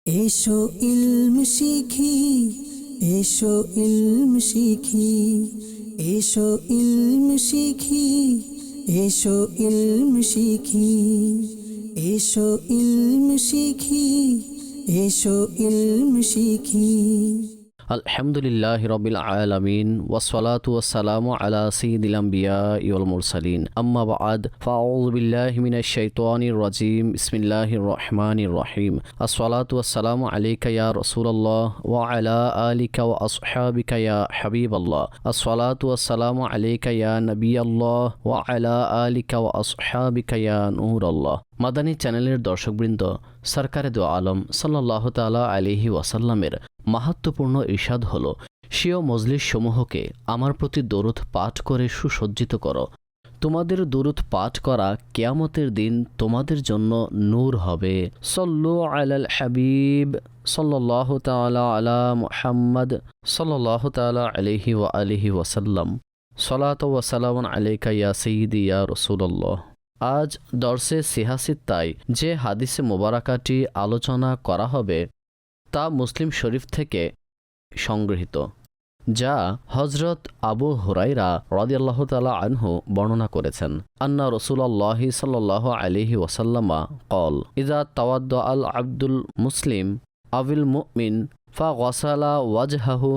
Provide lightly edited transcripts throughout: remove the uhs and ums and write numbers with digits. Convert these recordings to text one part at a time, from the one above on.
এসো ইলম শিখি, এসো ইলম শিখি, এসো ইলম শিখি, এসো ইলম শিখি, এসো ইলম শিখি, এসো ইলম শিখি। আলহামদুলিল্লাহি রাব্বিল আলামিন ওয়াসসালাতু ওয়াসসালামু আলা সাইয়্যিদিল আমবিয়াই ওয়াল মুরসালিন আম্মা বা'দ ফাআউযু বিল্লাহি মিনাশ শাইতানির রাজীম বিসমিল্লাহির রহমানির রহিম আসসালাতু ওয়াসসালামু আলাইকা ইয়া রাসূলুল্লাহ ওয়া আলা আলিকা ওয়া আসহাবিকা ইয়া হাবিবাল্লাহ আসসালাতু ওয়াসসালামু আলাইকা ইয়া নবিয়াল্লাহ ওয়া আলা আলিকা ওয়া আসহাবিকা ইয়া নূরাল্লাহ। মাদানী চ্যানেলের দর্শকবৃন্দ, সরকারে দো আলম সাল্লাল্লাহু তাআলা আলাইহি ওয়াসাল্লামের মাহাত্ম্যপূর্ণ ইরশাদ হল, স্বীয় মজলিস সমূহকে আমার প্রতি দরুদ পাঠ করে সুসজ্জিত করো। তোমাদের দরুদ পাঠ করা কিয়ামতের দিন তোমাদের জন্য নূর হবে। সল্লু আলাল হাবিব সাল্লাল্লাহু তাআলা আলা মুহাম্মদ সাল্লাল্লাহু তাআলা আলাইহি ওয়া আলিহি ওয়াসাল্লাম। সলাতু ওয়া সালামুন আলাইকা ইয়া সাইয়্যিদি ইয়া রাসূলুল্লাহ। আজ দর্সে সিহাসিত্তায় যে হাদিসে মোবারাকাটি আলোচনা করা হবে তা মুসলিম শরীফ থেকে সংগৃহীত, যা হজরত আবু হুরায়রা রাদিয়াল্লাহু তাআলা আনহু বর্ণনা করেছেন। আন্না রাসূলুল্লাহি সাল্লাল্লাহু আলাইহি ওয়াসাল্লামা ক্বাল ইযা তাওয়াদ্দা আল আবদুল মুসলিম আবিল মুমিন ফাগাসালা ওয়াজহাহু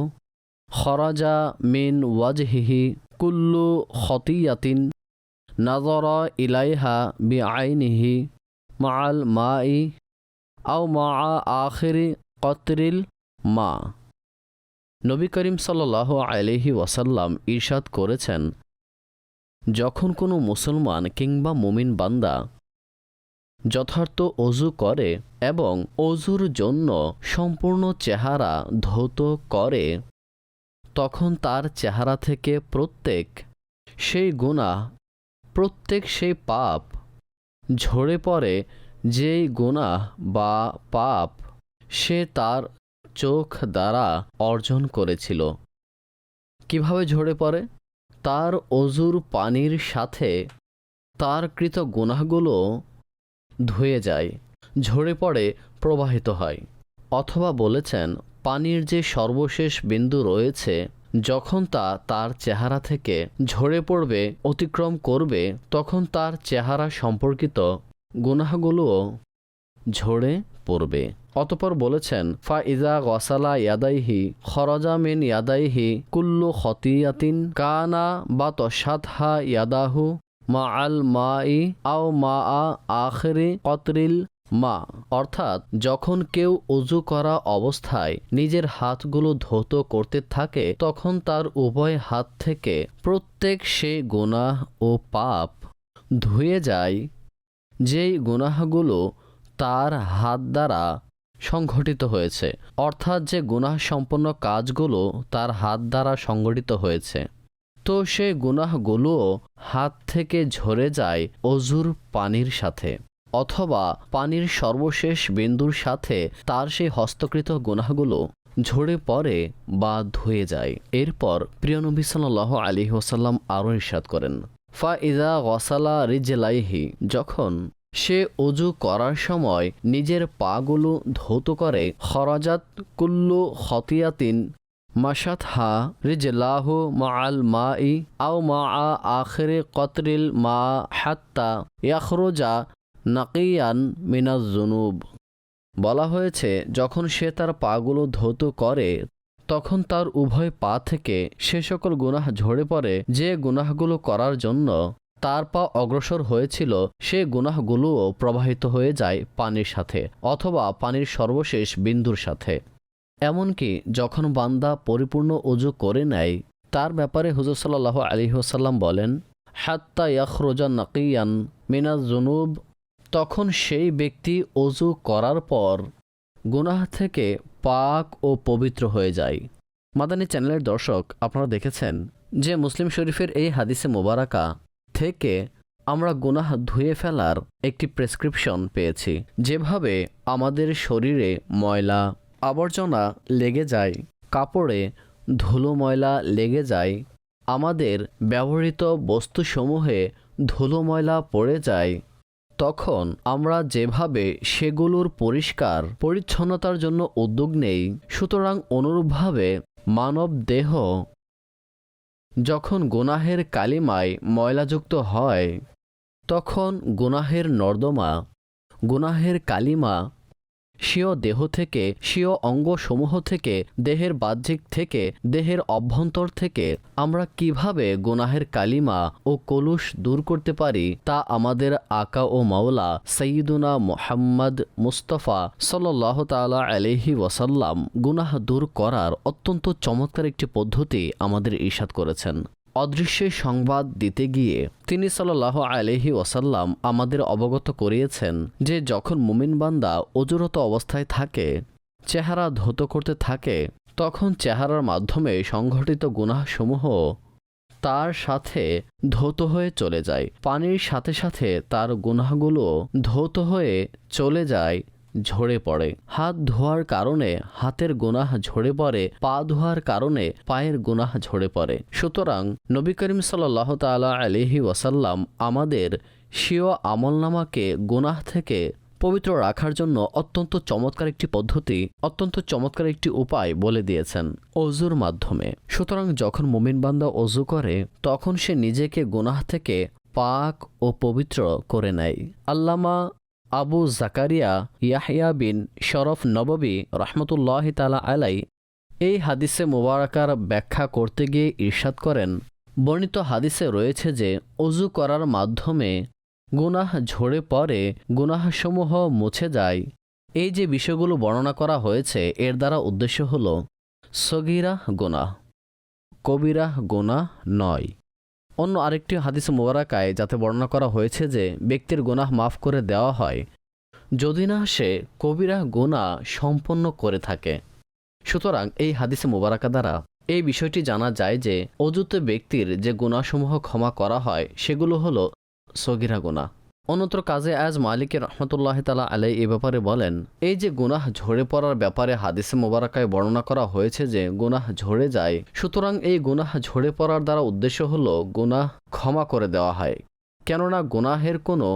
খরাজা মিন ওয়াজহিহি কুল্লু খতিয়াতিন নাযরা ইলাইহা বিআইনিহি মাআল মাই আও মা আখিরি কতরিল মা। নবী করিম সাল্লাল্লাহু আলাইহি ওয়াসাল্লাম ইরশাদ করেছেন, যখন কোনো মুসলমান কিংবা মুমিন বান্দা যথার্থ অজু করে এবং অজুর জন্য সম্পূর্ণ চেহারা ধৌত করে, তখন তার চেহারা থেকে প্রত্যেক সেই গুনাহ, প্রত্যেক সেই পাপ ঝরে পড়ে। যেই গুনাহ বা পাপ সে তার চোখ দ্বারা অর্জন করেছিল। কিভাবে ঝরে পড়ে? তার অজুর পানির সাথে তার কৃত গুনাহগুলো ধুয়ে যায়, ঝরে পড়ে, প্রবাহিত হয়। অথবা বলেছেন, পানির যে সর্বশেষ বিন্দু রয়েছে, যখন তা তার চেহারা থেকে ঝরে পড়বে, অতিক্রম করবে, তখন তার চেহারা সম্পর্কিত গুনাহগুলোও ঝরে পড়বে। অতঃপর বলেছেন, ফা ইজা গসালা ইয়াদাইহি খরজা মিন ইয়াদাইহি কুল্লু খতিয়াতিন কানা বা তশাতহা ইয়াদাহু মা আল মাই আও মা আখিরি কতরিল মা। অর্থাৎ যখন কেউ অজু করা অবস্থায় নিজের হাতগুলো ধৌত করতে থাকে, তখন তার উভয় হাত থেকে প্রত্যেক সে গুনাহ ও পাপ ধুয়ে যায়, যেই গুনাহগুলো তার হাত দ্বারা সংঘটিত হয়েছে। অর্থাৎ যে গুনাহ সম্পন্ন কাজগুলো তার হাত দ্বারা সংঘটিত হয়েছে, তো সেই গুনাহগুলোও হাত থেকে ঝরে যায় অজুর পানির সাথে, অথবা পানির সর্বশেষ বিন্দুর সাথে তার সেই হস্তকৃত গুনাহগুলো ঝরে পড়ে বা ধুয়ে যায়। এরপর প্রিয় নবী সাল্লাল্লাহু আলাইহি ওয়াসাল্লাম আরও ইরশাদ করেন, ফা ইজা গসালা রিজলাইহি, যখন সে অজু করার সময় নিজের পাগুলো ধৌত করে, খরাজাত কুল্লু খতিয়াতিন মাশাতহা রিজলাহু মাআল মাই আও মা আখিরি কতরিল মা হাত্তা ইয়াখরুজা নাকিয়ান মিনাজ জুনুব। বলা হয়েছে, যখন সে তার পাগুলো ধৌত করে, তখন তার উভয় পা থেকে সে সকল গুনাহ ঝরে পড়ে যে গুনাহগুলো করার জন্য তার পা অগ্রসর হয়েছিল, সে গুনাহগুলোও প্রবাহিত হয়ে যায় পানির সাথে অথবা পানির সর্বশেষ বিন্দুর সাথে। এমনকি যখন বান্দা পরিপূর্ণ অজু করে নেয়, তার ব্যাপারে হুজুর সাল্লাল্লাহু আলাইহি ওয়াসাল্লাম বলেন, হাত্তা ইয়াখরুজা নাকিয়ান মিনাজ জুনুব, তখন সেই ব্যক্তি অজু করার পর গুনাহ থেকে পাক ও পবিত্র হয়ে যায়। মাদানী চ্যানেলের দর্শক, আপনারা দেখেছেন যে মুসলিম শরীফের এই হাদিসে মোবারাকা থেকে আমরা গুনাহ ধুয়ে ফেলার একটি প্রেসক্রিপশন পেয়েছি। যেভাবে আমাদের শরীরে ময়লা আবর্জনা লেগে যায়, কাপড়ে ধুলো ময়লা লেগে যায়, আমাদের ব্যবহৃত বস্তুসমূহে ধুলো ময়লা পড়ে যায়, তখন আমরা যেভাবে সেগুলোর পরিষ্কার পরিচ্ছন্নতার জন্য উদ্যোগ নেই, সুতরাং অনুরূপভাবে মানব দেহ যখন গুনাহের কালিমায় ময়লাযুক্ত হয়, তখন গুনাহের নর্দমা, গুনাহের কালিমা স্বীয় দেহ থেকে, স্বীয় অঙ্গসমূহ থেকে, দেহের বাহ্যিক থেকে, দেহের অভ্যন্তর থেকে আমরা কিভাবে গুনাহের কালিমা ও কলুষ দূর করতে পারি, তা আমাদের আকা ও মাওলা সাইয়্যিদুনা মুহাম্মদ মুস্তাফা সাল্লাল্লাহু তাআলা আলাইহি ওয়াসাল্লাম গুনাহ দূর করার অত্যন্ত চমৎকার একটি পদ্ধতি আমাদের ইরশাদ করেছেন। অদৃশ্যের সংবাদ দিতে গিয়ে তিনি সাল্লাল্লাহু আলাইহি ওয়াসাল্লাম আমাদের অবগত করিয়েছেন যে যখন মুমিন বান্দা অজুরত অবস্থায় থাকে, চেহারা ধৌত করতে থাকে, তখন চেহারার মাধ্যমে সংঘটিত গুনাহসমূহ তার সাথে ধৌত হয়ে চলে যায়। পানির সাথে সাথে তার গুনাহগুলো ধৌত হয়ে চলে যায়, ঝরে পড়ে। হাত ধোয়ার কারণে হাতের গুনাহ ঝরে পড়ে, পা ধোয়ার কারণে পায়ের গুনাহ ঝরে পড়ে। সুতরাং নবী করিম সাল্লাল্লাহু তাআলা আলাইহি ওয়াসাল্লাম আমাদের স্বীয় আমলনামাকে গুনাহ থেকে পবিত্র রাখার জন্য অত্যন্ত চমৎকার একটি পদ্ধতি, অত্যন্ত চমৎকার একটি উপায় বলে দিয়েছেন অজুর মাধ্যমে। সুতরাং যখন মুমিন বান্দা অজু করে, তখন সে নিজেকে গুনাহ থেকে পাক ও পবিত্র করে নেয়। আল্লামা আবু জাকারিয়া ইয়াহইয়া বিন শরফ নববী রহমতুল্লাহ তাআলা আলাই এই হাদিসে মুবারাকার ব্যাখ্যা করতে গিয়ে ইরশাদ করেন, বর্ণিত হাদিসে রয়েছে যে অজু করার মাধ্যমে গুনাহ ঝরে পড়ে, গুনাহসমূহ মুছে যায়। এই যে বিষয়গুলো বর্ণনা করা হয়েছে, এর দ্বারা উদ্দেশ্য হল সগীরা গুনাহ, কবিরা গুনাহ নয়। অন্য আরেকটি হাদিস মুবারাকায় যাতে বর্ণনা করা হয়েছে যে ব্যক্তির গুনাহ মাফ করে দেওয়া হয় যদি না সে কবিরা গুনাহ সম্পন্ন করে থাকে। সুতরাং এই হাদিসে মুবারাকা দ্বারা এই বিষয়টি জানা যায় যে অযুতে ব্যক্তির যে গুনাহসমূহ ক্ষমা করা হয় সেগুলো হলো সগীরা গুনাহ। অন্যত্র কাজে আজ মালিকের রহমতুল্লাহ তাআলা আলাই এ ব্যাপারে বলেন, এই যে গুনাহ ঝরে পড়ার ব্যাপারে হাদিসে মোবারকায় বর্ণনা করা হয়েছে যে গুনাহ ঝরে যায়, সুতরাং এই গুনাহ ঝরে পড়ার দ্বারা উদ্দেশ্য হলো গুনাহ ক্ষমা করে দেওয়া হয়। কেননা গুনাহের কোনো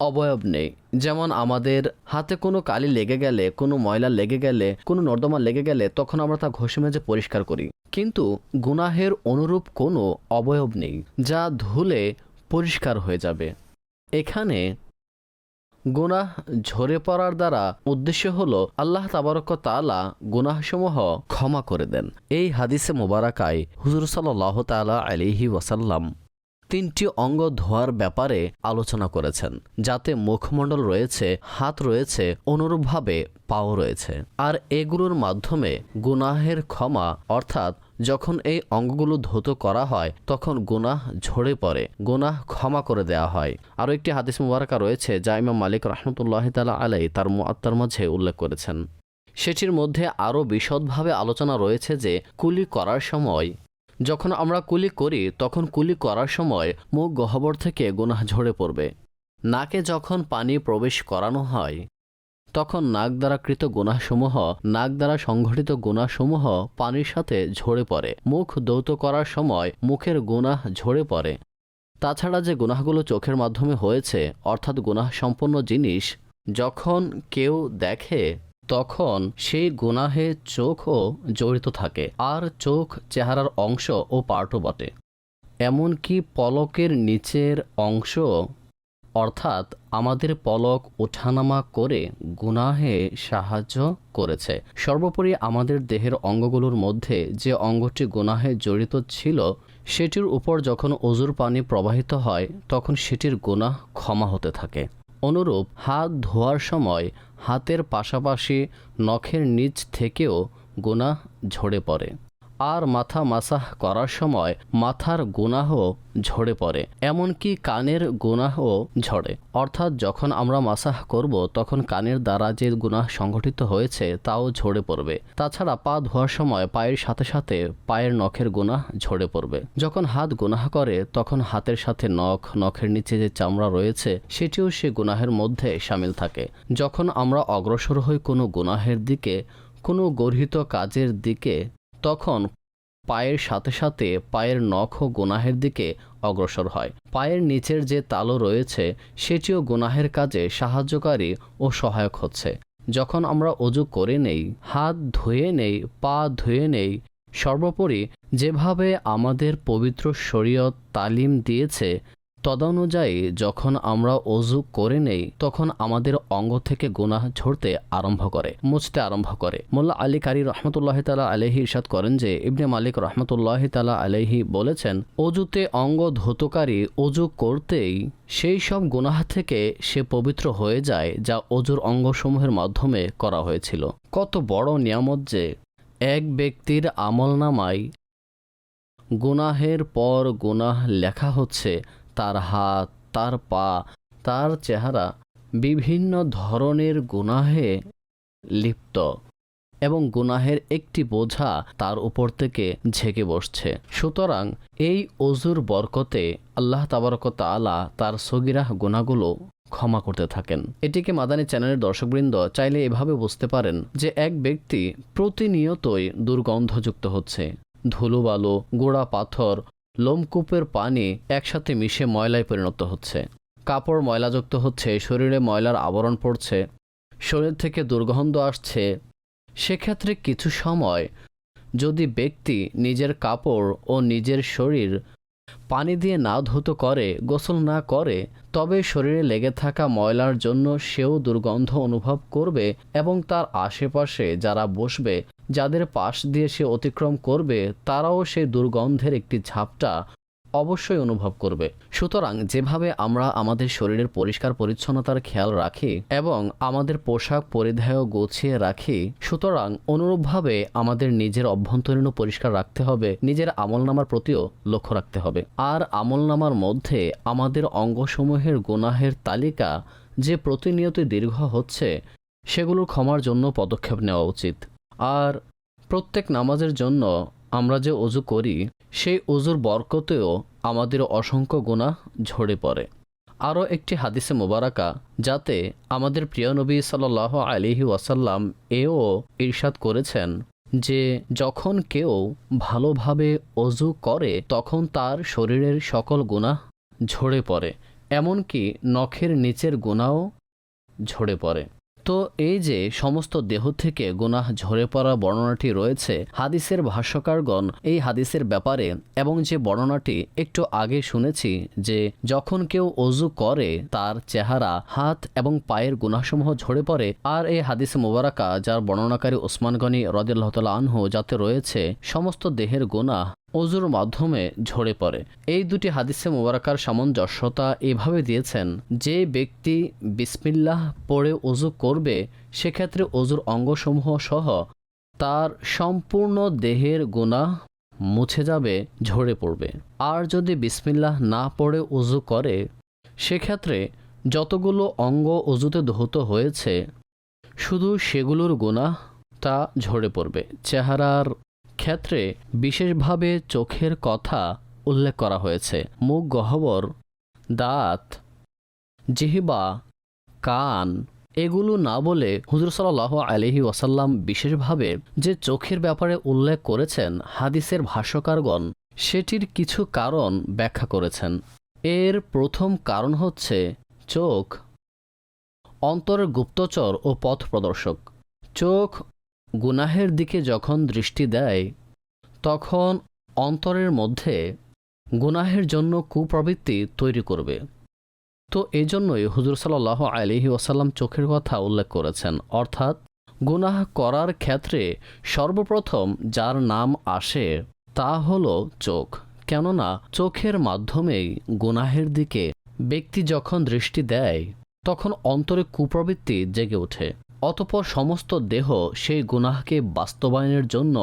অবয়ব নেই। যেমন আমাদের হাতে কোনো কালি লেগে গেলে, কোনো ময়লা লেগে গেলে, কোনো নর্দমা লেগে গেলে তখন আমরা তা ঘষে মেজে পরিষ্কার করি, কিন্তু গুনাহের অনুরূপ কোনো অবয়ব নেই যা ধুলে পরিষ্কার হয়ে যাবে। এখানে গুনাহ ঝরে পড়ার দ্বারা উদ্দেশ্য হলো আল্লাহ তাবারক তাআলা গুনাহসমূহ ক্ষমা করে দেন। এই হাদিসে মোবারকায় হুজুর সাল্লাল্লাহু তাআলা আলাইহি ওয়াসাল্লাম তিনটি অঙ্গ ধোয়ার ব্যাপারে আলোচনা করেছেন, যাতে মুখমণ্ডল রয়েছে, হাত রয়েছে, অনুরূপভাবে পাও রয়েছে। আর এগুলোর মাধ্যমে গুনাহের ক্ষমা, অর্থাৎ যখন এই অঙ্গগুলো ধৌত করা হয় তখন গুনাহ ঝরে পড়ে, গুনাহ ক্ষমা করে দেওয়া হয়। আরও একটি হাদিস মুবারাকা রয়েছে যা ইমাম মালিক রহমতুল্লাহ তাআলা আলাই তার মুআত্তার মাঝে উল্লেখ করেছেন। সেটির মধ্যে আরও বিশদভাবে আলোচনা রয়েছে যে কুলি করার সময়, যখন আমরা কুলি করি তখন কুলি করার সময় মুখ গহ্বর থেকে গুনাহ ঝরে পড়বে। নাকে যখন পানি প্রবেশ করানো হয় তখন নাক দ্বারা কৃত গুনাহসমূহ, নাক দ্বারা সংঘটিত গুনাহসমূহ পানির সাথে ঝরে পড়ে। মুখ ধৌত করার সময় মুখের গুনাহ ঝরে পড়ে। তাছাড়া যে গুনাহগুলো চোখের মাধ্যমে হয়েছে, অর্থাৎ গুনাহ সম্পন্ন জিনিস যখন কেউ দেখে তখন সেই গুনাহে চোখও জড়িত থাকে, আর চোখ চেহারার অংশ ও পার্টও বটে। এমনকি পলকের নিচের অংশ, অর্থাৎ আমাদের পলক ওঠানামা করে গুনাহে সাহায্য করেছে। সর্বোপরি আমাদের দেহের অঙ্গগুলোর মধ্যে যে অঙ্গটি গুনাহে জড়িত ছিল সেটির উপর যখন অজুর পানি প্রবাহিত হয় তখন সেটির গুনাহ ক্ষমা হতে থাকে। অনুরূপ হাত ধোয়ার সময় হাতের পাশাপাশি নখের নিচ থেকেও গুনাহ ঝরে পড়ে। আর মাথা মাসাহ করার সময় মাথার গুনাহ ঝরে পড়ে। এমনকি কানের গুনাহও ঝরে, অর্থাৎ যখন আমরা মাসাহ করব তখন কানের দ্বারা যে গুনাহ সংঘটিত হয়েছে তাও ঝরে পড়বে। তাছাড়া পা ধোয়ার সময় পায়ের সাথে সাথে পায়ের নখের গুনাহ ঝরে পড়বে। যখন হাত গুনাহ করে তখন হাতের সাথে নখ, নখের নিচে যে চামড়া রয়েছে সেটিও সে গুনাহের মধ্যে শামিল থাকে। যখন আমরা অগ্রসর হই কোনো গুনাহের দিকে, কোনো গর্হিত কাজের দিকে, তখন পায়ের সাথে সাথে পায়ের নখও গুনাহের দিকে অগ্রসর হয়। পায়ের নিচের যে তালু রয়েছে সেটিও গুনাহের কাজে সাহায্যকারী ও সহায়ক হচ্ছে। যখন আমরা অজু করে নেই, হাত ধুয়ে নেই, পা ধুয়ে নেই, সর্বোপরি যেভাবে আমাদের পবিত্র শরীয়ত তালিম দিয়েছে তদনুযায়ী যখন আমরা অজু করে নেই তখন আমাদের অঙ্গ থেকে গুনাহ ঝরতে আরম্ভ করে, মুছতে আরম্ভ করে। মোল্লা আলী কারি রহমতুল্লাহ তালা আলাইহি ইরশাদ করেন যে ইবনে মালিক রহমতুল্লাহ তালা আলাইহি বলেছেন, অজুতে অঙ্গ ধৌতকারী অজু করতেই সেই সব গুনাহ থেকে সে পবিত্র হয়ে যায় যা অজুর অঙ্গসমূহের মাধ্যমে করা হয়েছিল। কত বড় নিয়ামত যে এক ব্যক্তির আমলনামায় গুনাহের পর গুনাহ লেখা হচ্ছে। তার হাত, তার পা, তার চেহারা বিভিন্ন ধরনের গুনাহে লিপ্ত এবং গুনাহের একটি বোঝা তার উপর থেকে ঝেঁকে বসছে। সুতরাং এই অজুর বরকতে আল্লাহ তাবারক তাআলা তার সগীরাহ গুনাহগুলো ক্ষমা করতে থাকেন। এটিকে মাদানী চ্যানেলের দর্শকবৃন্দ চাইলে এভাবে বুঝতে পারেন যে এক ব্যক্তি প্রতিনিয়তই দুর্গন্ধযুক্ত হচ্ছে। ধুলোবালু, গোড়া পাথর, লোমকূপের পানি একসাথে মিশে ময়লায় পরিণত হচ্ছে। কাপড় ময়লাযুক্ত হচ্ছে, শরীরে ময়লার আবরণ পড়ছে, শরীর থেকে দুর্গন্ধ আসছে। সেক্ষেত্রে কিছু সময় যদি ব্যক্তি নিজের কাপড় ও নিজের শরীর পানি দিয়ে না ধৌত করে, গোসল না করে, তবে শরীরে লেগে থাকা ময়লার জন্য সেও দুর্গন্ধ অনুভব করবে এবং তার আশেপাশে যারা বসবে, যাদের পাশ দিয়ে সে অতিক্রম করবে, তারাও সেই দুর্গন্ধের একটি ঝাপটা অবশ্যই অনুভব করবে। সুতরাং যেভাবে আমরা আমাদের শরীরের পরিষ্কার পরিচ্ছন্নতার খেয়াল রাখি এবং আমাদের পোশাক পরিধেয় গুছিয়ে রাখি, সুতরাং অনুরূপভাবে আমাদের নিজের অভ্যন্তরীণও পরিষ্কার রাখতে হবে, নিজের আমলনামার প্রতিও লক্ষ্য রাখতে হবে। আর আমলনামার মধ্যে আমাদের অঙ্গসমূহের গুনাহের তালিকা যে প্রতিনিয়তই দীর্ঘ হচ্ছে সেগুলোর ক্ষমার জন্য পদক্ষেপ নেওয়া উচিত। আর প্রত্যেক নামাজের জন্য আমরা যে অজু করি সেই অজুর বরকতেও আমাদের অসংখ্য গুনাহ ঝরে পড়ে। আরও একটি হাদিসে মোবারকা যাতে আমাদের প্রিয় নবী সাল্লাল্লাহু আলাইহি ওয়াসাল্লাম এও ইরশাদ করেছেন যে যখন কেউ ভালোভাবে অজু করে তখন তার শরীরের সকল গুনাহ ঝরে পড়ে, এমনকি নখের নিচের গুনাহও ঝরে পড়ে। তো এই যে সমস্ত দেহ থেকে গুনাহ ঝরে পড়া বর্ণনাটি রয়েছে, হাদিসের ভাষ্যকারগণ এই হাদিসের ব্যাপারে এবং যে বর্ণনাটি একটু আগে শুনেছি যে যখন কেউ অজু করে তার চেহারা, হাত এবং পায়ের গুনাহসমূহ ঝরে পড়ে, আর এই হাদিসে মুবারাকা যার বর্ণনাকারী ওসমান গনি রাদিয়াল্লাহু তাআলা আনহু যাতে রয়েছে সমস্ত দেহের গুনাহ অজুর মাধ্যমে ঝরে পড়ে। এই দুটি হাদিসে মুবারাকার সামঞ্জস্যতা এভাবে দিয়েছেন যে ব্যক্তি বিসমিল্লাহ পড়ে অজু করবে সেক্ষেত্রে অজুর অঙ্গসমূহ সহ তার সম্পূর্ণ দেহের গুনাহ মুছে যাবে, ঝরে পড়বে। আর যদি বিসমিল্লাহ না পড়ে অজু করে সেক্ষেত্রে যতগুলো অঙ্গ অজুতে ধৌত হয়েছে শুধু সেগুলোর গুনাহ তা ঝরে পড়বে। চেহারার ক্ষেত্রে বিশেষভাবে চোখের কথা উল্লেখ করা হয়েছে। মুখ গহ্বর, দাঁত, জিহ্বা, কান এগুলো না বলে হুজুর সাল্লাল্লাহু আলাইহি ওয়াসাল্লাম বিশেষভাবে যে চোখের ব্যাপারে উল্লেখ করেছেন হাদিসের ভাষ্যকারগণ সেটির কিছু কারণ ব্যাখ্যা করেছেন। এর প্রথম কারণ হচ্ছে চোখ অন্তরের গুপ্তচর ও পথ প্রদর্শক। চোখ গুনাহের দিকে যখন দৃষ্টি দেয় তখন অন্তরের মধ্যে গুনাহের জন্য কুপ্রবৃত্তি তৈরি করবে। তো এই জন্যই হুজুর সাল্লাল্লাহু আলাইহি ওয়াসাল্লাম চোখের কথা উল্লেখ করেছেন। অর্থাৎ গুনাহ করার ক্ষেত্রে সর্বপ্রথম যার নাম আসে তা হলো চোখ। কেননা চোখের মাধ্যমেই গুনাহের দিকে ব্যক্তি যখন দৃষ্টি দেয় তখন অন্তরে কুপ্রবৃত্তি জেগে ওঠে। অতঃপর সমস্ত দেহ সেই গুনাহকে বাস্তবায়নের জন্য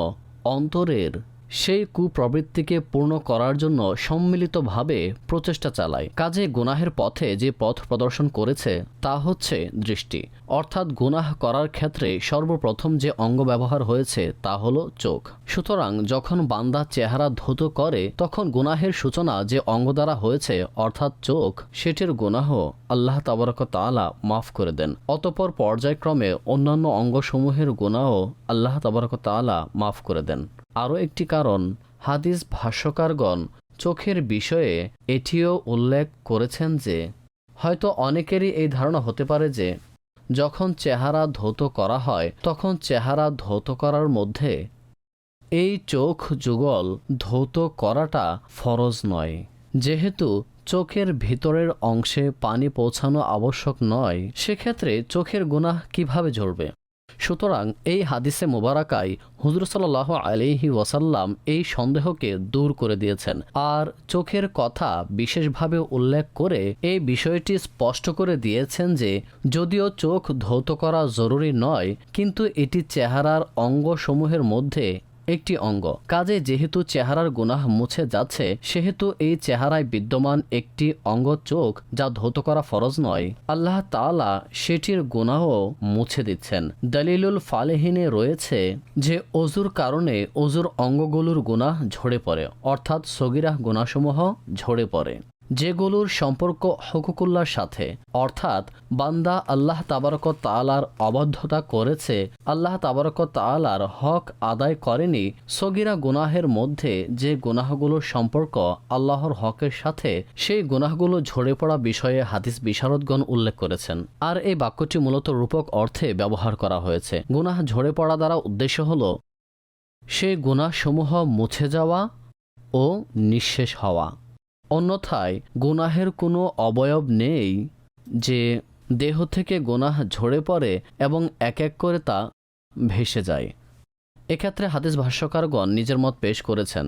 অন্তরের সেই কুপ্রবৃত্তিকে পূর্ণ করার জন্য সম্মিলিতভাবে প্রচেষ্টা চালায়। কাজে গুনাহের পথে যে পথ প্রদর্শন করেছে তা হচ্ছে দৃষ্টি। অর্থাৎ গুনাহ করার ক্ষেত্রে সর্বপ্রথম যে অঙ্গ ব্যবহার হয়েছে তা হলো চোখ। সুতরাং যখন বান্দা চেহারা ধৌত করে তখন গুনাহের সূচনা যে অঙ্গ দ্বারা হয়েছে অর্থাৎ চোখ, সেটির গুনাহ আল্লাহ তাবারক তাআলা মাফ করে দেন। অতঃপর পর্যায়ক্রমে অন্যান্য অঙ্গসমূহের গুনাহ আল্লাহ তাবারক তাআলা মাফ করে দেন। আরও একটি কারণ, হাদিস ভাষ্যকারগণ চোখের বিষয়ে এটিও উল্লেখ করেছেন যে হয়তো অনেকেরই এই ধারণা হতে পারে যে যখন চেহারা ধৌত করা হয় তখন চেহারা ধৌত করার মধ্যে এই চোখ যুগল ধৌত করাটা ফরজ নয়। যেহেতু চোখের ভিতরের অংশে পানি পৌঁছানো আবশ্যক নয়, সেক্ষেত্রে চোখের গুনাহ কিভাবে ঝরবে? সুতরাং এই হাদিসে মুবারাকায় হুজুর সাল্লাল্লাহু আলাইহি ওয়াসাল্লাম এই সন্দেহকে দূর করে দিয়েছেন, আর চোখের কথা বিশেষভাবে উল্লেখ করে এই বিষয়টি স্পষ্ট করে দিয়েছেন যে যদিও চোখ ধৌত করা জরুরি নয়, কিন্তু এটি চেহারার অঙ্গসমূহের মধ্যে একটি অঙ্গ। কাজে যেহেতু চেহারার গুনাহ মুছে যাচ্ছে, সেহেতু এই চেহারায় বিদ্যমান একটি অঙ্গ চোখ, যা ধৌত করা ফরজ নয়, আল্লাহ তাআলা সেটির গুনাহও মুছে দিচ্ছেন। দলিলুল ফালেহিনে রয়েছে যে অজুর কারণে অজুর অঙ্গগুলোর গুনাহ ঝরে পড়ে, অর্থাৎ সগীরাহ গুনাহসমূহ ঝরে পড়ে, যেগুলোর সম্পর্ক হুকুকুল্লাহর সাথে, অর্থাৎ বান্দা আল্লাহ তাবারক তাআলার অবাধ্যতা করেছে, আল্লাহ তাবারক তাআলার হক আদায় করেনি। সগীরা গুনাহের মধ্যে যে গুনাহগুলোর সম্পর্ক আল্লাহর হকের সাথে, সেই গুনাহগুলো ঝরে পড়া বিষয়ে হাদিস বিশারদগণ উল্লেখ করেছেন। আর এই বাক্যটি মূলত রূপক অর্থে ব্যবহার করা হয়েছে। গুনাহ ঝরে পড়া দ্বারা উদ্দেশ্য হল সেই গুনাহসমূহ মুছে যাওয়া ও নিঃশেষ হওয়া। অন্যথায় গুনাহের কোনো অবয়ব নেই যে দেহ থেকে গুনাহ ঝরে পড়ে এবং এক এক করে তা ভেসে যায়। এক্ষেত্রে হাদিস ভাষ্যকারগণ নিজের মত পেশ করেছেন।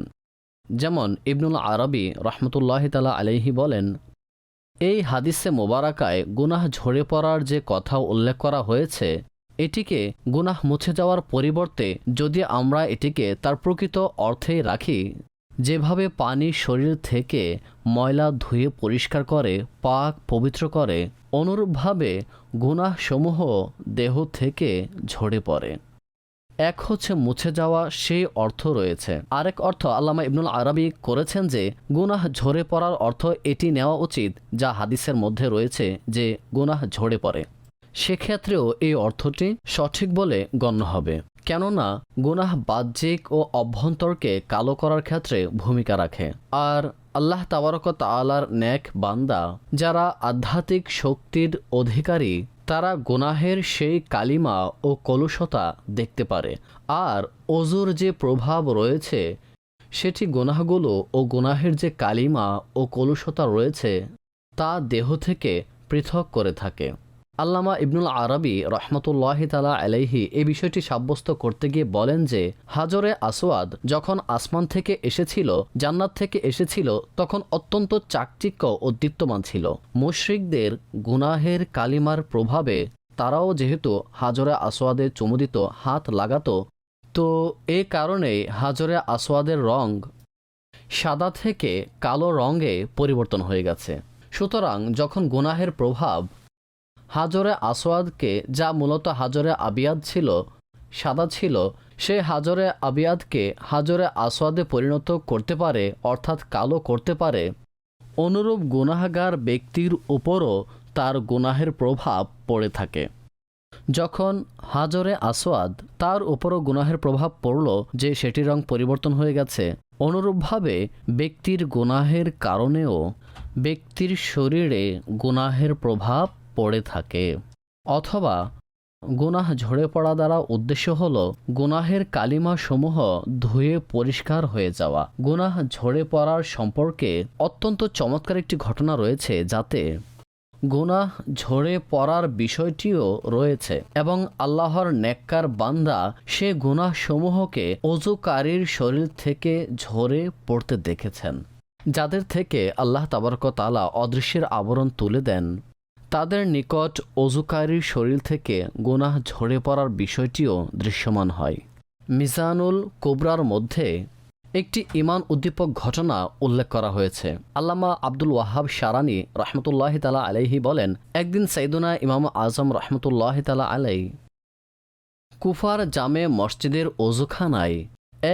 যেমন ইবনুল আরবি রহমতুল্লাহ তাআলা আলাইহি বলেন, এই হাদিসে মোবারাকায় গুনাহ ঝরে পড়ার যে কথা উল্লেখ করা হয়েছে, এটিকে গুনাহ মুছে যাওয়ার পরিবর্তে যদি আমরা এটিকে তার প্রকৃত অর্থেই রাখি, যেভাবে পানি শরীর থেকে ময়লা ধুয়ে পরিষ্কার করে, পাক পবিত্র করে, অনুরূপভাবে গুনাহসমূহ দেহ থেকে ঝরে পড়ে। এক হচ্ছে মুছে যাওয়া, সেই অর্থ রয়েছে। আরেক অর্থ আল্লামা ইবনুল আরবি করেছেন যে গুনাহ ঝরে পড়ার অর্থ এটি নেওয়া উচিত যা হাদিসের মধ্যে রয়েছে যে গুনাহ ঝরে পড়ে। সেক্ষেত্রেও এই অর্থটি সঠিক বলে গণ্য হবে, কেননা গুনাহ বাহ্যিক ও অভ্যন্তরকে কালো করার ক্ষেত্রে ভূমিকা রাখে। আর আল্লাহ তাবারক তাআলার নেক বান্দা যারা আধ্যাত্মিক শক্তির অধিকারী, তারা গুনাহের সেই কালিমা ও কলুষতা দেখতে পারে। আর অজুর যে প্রভাব রয়েছে, সেটি গুনাহগুলো ও গুনাহের যে কালিমা ও কলুষতা রয়েছে তা দেহ থেকে পৃথক করে থাকে। আল্লামা ইবনুল আরবি রহমতুল্লাহি তাআলা আলাইহি এই বিষয়টি সাব্যস্ত করতে গিয়ে বলেন যে হাজরে আসওয়াদ যখন আসমান থেকে এসেছিল, জান্নাত থেকে এসেছিল, তখন অত্যন্ত চাকচিক্য ও দীপ্তমান ছিল। মুশরিকদের গুনাহের কালিমার প্রভাবে তারাও যেহেতু হাজরে আসওয়াদে চুমু দিত, হাত লাগাতো, তো এ কারণে হাজরে আসওয়াদের রং সাদা থেকে কালো রঙে পরিবর্তন হয়ে গেছে। সুতরাং যখন গুনাহের প্রভাব হাজরে আসওয়াদকে, যা মূলত হাজরে আবিয়াদ ছিল, সাদা ছিল, সেই হাজরে আবিয়াদকে হাজরে আসওয়াদে পরিণত করতে পারে, অর্থাৎ কালো করতে পারে, অনুরূপ গুনাহগার ব্যক্তির উপরও তার গুনাহের প্রভাব পড়ে থাকে। যখন হাজরে আসওয়াদ তার উপরও গুনাহের প্রভাব পড়ল যে সেটির রং পরিবর্তন হয়ে গেছে, অনুরূপভাবে ব্যক্তির গুনাহের কারণেও ব্যক্তির শরীরে গুনাহের প্রভাব পড়ে থাকে। অথবা গুনাহ ঝরে পড়া দ্বারা উদ্দেশ্য হল গুনাহের কালিমা সমূহ ধুয়ে পরিষ্কার হয়ে যাওয়া। গুনাহ ঝরে পড়ার সম্পর্কে অত্যন্ত চমৎকার একটি ঘটনা রয়েছে, যাতে গুনাহ ঝরে পড়ার বিষয়টিও রয়েছে এবং আল্লাহর নেককার বান্দা সে গুনাহ সমূহকে অজুকারীর শরীর থেকে ঝরে পড়তে দেখেছেন। যাদের থেকে আল্লাহ তাবারক তাআলা অদৃশ্যের আবরণ তুলে দেন, তাদের নিকট অজুকারীর শরীর থেকে গুনাহ ঝরে পড়ার বিষয়টিও দৃশ্যমান হয়। মিজানুল কুবরার মধ্যে একটি ঈমান উদ্দীপক ঘটনা উল্লেখ করা হয়েছে। আল্লামা আব্দুল ওয়াহাব শারানি রহমতুল্লাহ তাআলা আলাইহি বলেন, একদিন সাইয়্যিদুনা ইমাম আজম রহমতুল্লাহ তাআলা আলাইহি কুফার জামে মসজিদের অজুখানায়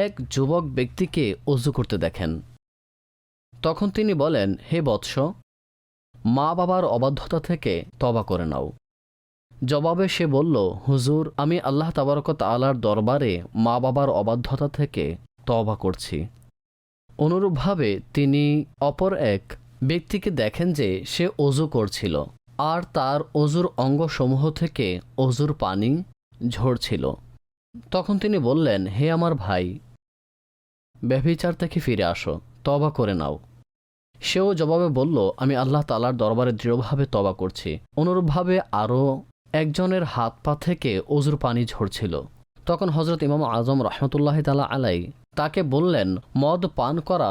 এক যুবক ব্যক্তিকে অজু করতে দেখেন। তখন তিনি বলেন, হে বৎস, মা বাবার অবাধ্যতা থেকে তওবা করে নাও। জবাবে সে বলল, হুজুর, আমি আল্লাহ তাবারক তাআলার দরবারে মা বাবার অবাধ্যতা থেকে তওবা করছি। অনুরূপভাবে তিনি অপর এক ব্যক্তিকে দেখেন যে সে অজু করছিল আর তার অজুর অঙ্গসমূহ থেকে অজুর পানি ঝরছিল। তখন তিনি বললেন, হে আমার ভাই, ব্যভিচার থেকে ফিরে আসো, তওবা করে নাও। সেও জবাবে বলল, আমি আল্লাহ তাআলার দরবারে দৃঢ়ভাবে তওবা করছি। অনুরূপভাবে আরও একজনের হাত পা থেকে অজুর পানি ঝরছিল। তখন হযরত ইমাম আজম রহমতুল্লাহ তাআলা আলাই তাকে বললেন, মদ পান করা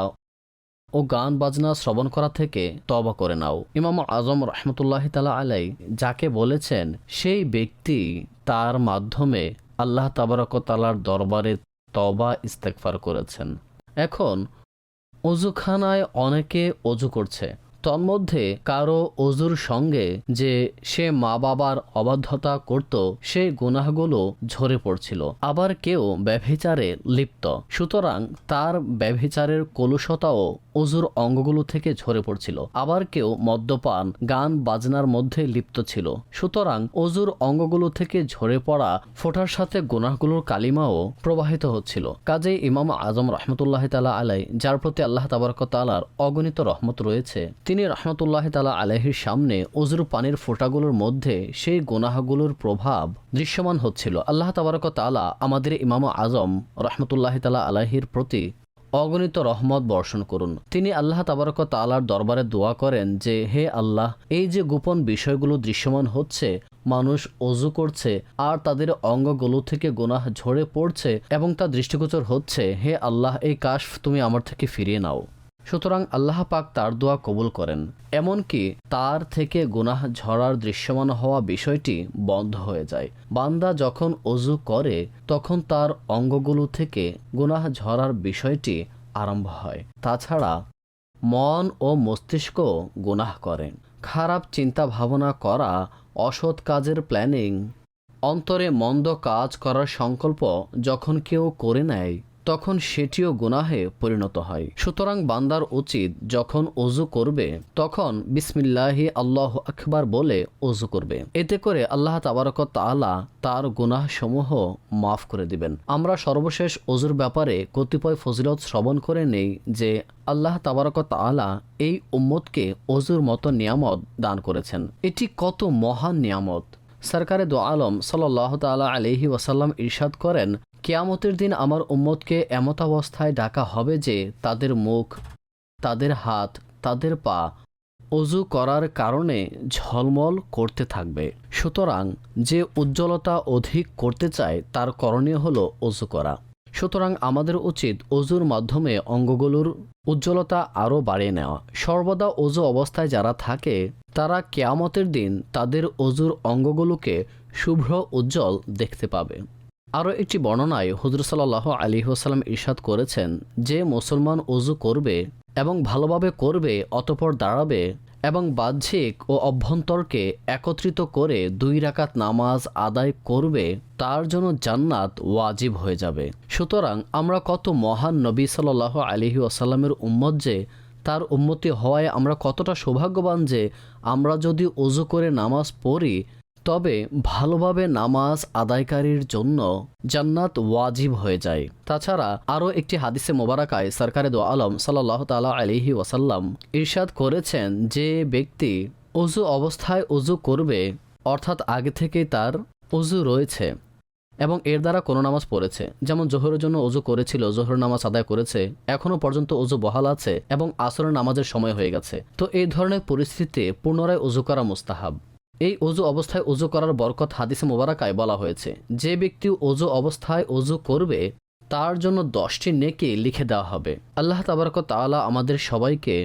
ও গান বাজনা শ্রবণ করা থেকে তওবা করে নাও। ইমাম আজম রহমতুল্লাহ তাআলা আলাই যাকে বলেছেন সেই ব্যক্তি তার মাধ্যমে আল্লাহ তাবারক ওয়া তাআলার দরবারে তওবা ইস্তেগফার করেছেন। এখন অজুখানায় অনেকে অজু করছে, তন্মধ্যে কারো অজুর সঙ্গে যে সে মা বাবার অবাধ্যতা করত সেই গুনাহগুলো ঝরে পড়ছিল। আবার কেউ ব্যভিচারে লিপ্ত, সুতরাং তার ব্যভিচারের কলুষতাও অজুর অঙ্গগুলো থেকে ঝরে পড়ছিল। আবার কেউ মদ্যপান গান বাজনার মধ্যে লিপ্ত ছিল, সুতরাং অজুর অঙ্গগুলো থেকে ঝরে পড়া ফোঁটার সাথে গুনাহগুলোর কালিমাও প্রবাহিত হচ্ছিল। কাজেই ইমাম আজম রহমতুল্লাহ তাআলা আলাই, যার প্রতি আল্লাহ তাবারক ওয়া তাআলার অগণিত রহমত রয়েছে, তিনি রহমতুল্লাহ তাআলা আলাইহির সামনে অজুর পানির ফোঁটাগুলোর মধ্যে সেই গুনাহগুলোর প্রভাব দৃশ্যমান হচ্ছিল। আল্লাহ তাবারক ওয়া তাআলা আমাদের ইমাম আজম রহমতুল্লাহ তাআলা আলাইহির প্রতি অগণিত রহমত বর্ষণ করুন। তিনি আল্লাহ তাবারক ওয়া তাআলার দরবারে দোয়া করেন যে, হে আল্লাহ, এই যে গোপন বিষয়গুলো দৃশ্যমান হচ্ছে, মানুষ অজু করছে আর তাদের অঙ্গগুলো থেকে গুনাহ ঝরে পড়ছে এবং তা দৃষ্টিগোচর হচ্ছে, হে আল্লাহ, এই কাশফ তুমি আমার থেকে ফিরিয়ে নাও। সুতরাং আল্লাহ পাক তার দোয়া কবুল করেন, এমনকি তার থেকে গুনাহ ঝরার দৃশ্যমান হওয়া বিষয়টি বন্ধ হয়ে যায়। বান্দা যখন অজু করে তখন তার অঙ্গগুলো থেকে গুনাহ ঝরার বিষয়টি আরম্ভ হয়। তাছাড়া মন ও মস্তিষ্ক গুনাহ করে। খারাপ চিন্তা ভাবনা করা, অসৎ কাজের প্ল্যানিং, অন্তরে মন্দ কাজ করার সংকল্প যখন কেউ করে নেয় তখন সেটিও গুনাহে পরিণত হয়। সুতরাং বান্দার উচিত যখন অজু করবে তখন বিসমিল্লাহি আল্লাহু আকবার বলে অজু করবে। এতে করে আল্লাহ তাবারক ওয়া তাআলা তার গুনাহসমূহ মাফ করে দিবেন। আমরা সর্বশেষ অজুর ব্যাপারে কতিপয় ফজিলত শ্রবণ করে নেই যে আল্লাহ তাবারক ওয়া তাআলা এই উম্মতকে অজুর মতো নিয়ামত দান করেছেন। এটি কত মহান নিয়ামত! সরকারে দো আলম সাল্লাল্লাহু তাআলা আলাইহি ওয়াসাল্লাম ইরশাদ করেন, কিয়ামতের দিন আমার উম্মতকে এমত অবস্থায় ডাকা হবে যে তাদের মুখ, তাদের হাত, তাদের পা অজু করার কারণে ঝলমল করতে থাকবে। সুতরাং যে উজ্জ্বলতা অধিক করতে চায় তার করণীয় হলো অজু করা। সুতরাং আমাদের উচিত অজুর মাধ্যমে অঙ্গগুলোর উজ্জ্বলতা আরও বাড়িয়ে নেওয়া। সর্বদা অজু অবস্থায় যারা থাকে তারা কিয়ামতের দিন তাদের অজুর অঙ্গগুলোকে শুভ্র উজ্জ্বল দেখতে পাবে। আরও একটি বর্ণনায় হুজুর সাল্লাল্লাহু আলাইহি ওয়াসাল্লাম ইরশাদ করেছেন, যে মুসলমান অজু করবে এবং ভালোভাবে করবে, অতঃপর দাঁড়াবে এবং বাহ্যিক ও অভ্যন্তরকে একত্রিত করে 2 রাকাত নামাজ আদায় করবে, তার জন্য জান্নাত ওয়াজিব হয়ে যাবে। সুতরাং আমরা কত মহান নবী সাল্লাল্লাহু আলাইহি ওয়াসাল্লামের উম্মত যে, তার উম্মতি হওয়ায় আমরা কতটা সৌভাগ্যবান যে আমরা যদি অজু করে নামাজ পড়ি তবে ভালোভাবে নামাজ আদায়কারীর জন্য জান্নাত ওয়াজিব হয়ে যায়। তাছাড়া আরও একটি হাদিসে মোবারকায় সরকারে দো আলম সাল্লাল্লাহু তাআলা আলাইহি ওয়াসাল্লাম ইরশাদ করেছেন, যে ব্যক্তি অজু অবস্থায় অজু করবে, অর্থাৎ আগে থেকেই তার অজু রয়েছে এবং এর দ্বারা কোনো নামাজ পড়েছে, যেমন জোহরের জন্য অজু করেছিল, জোহর নামাজ আদায় করেছে, এখনও পর্যন্ত অজু বহাল আছে এবং আসরের নামাজের সময় হয়ে গেছে, তো এই ধরনের পরিস্থিতিতে পুনরায় অজু করা মুস্তাহাব। এই অজু অবস্থায় অজু করার বরকত হাদিসে মোবারকায় বলা হয়েছে, যে ব্যক্তি অজু অবস্থায় অজু করবে তার জন্য 10টি নেকি লিখে দেওয়া হবে। আল্লাহ তাবারক ওয়া তাআলা আমাদের সবাইকে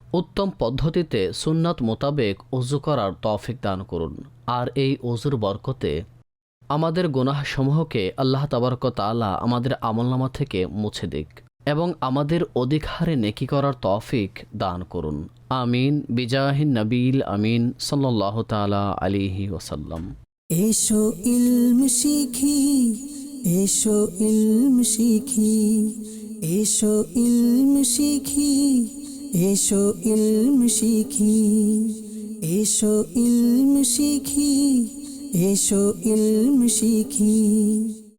উত্তম পদ্ধতিতে সুন্নাত মোতাবেক অজু করার তৌফিক দান করুন, আর এই অজুর বরকতে আমাদের গুনাহসমূহকে আল্লাহ তাবারক ওয়া তাআলা আমাদের আমলনামা থেকে মুছে দিক এবং আমাদের অধিক হারে নেকি করার তৌফিক দান করুন। আমিন বিজাহিন নবীল আমিন সাল্লাল্লাহু তাআলা আলাইহি ওয়াসাল্লাম। এসো ইলম শিখি, এসো ইলম শিখি, এসো ইলম শিখি, এসো ইলম শিখি, এসো ইলম শিখি, এসো ইলম শিখি।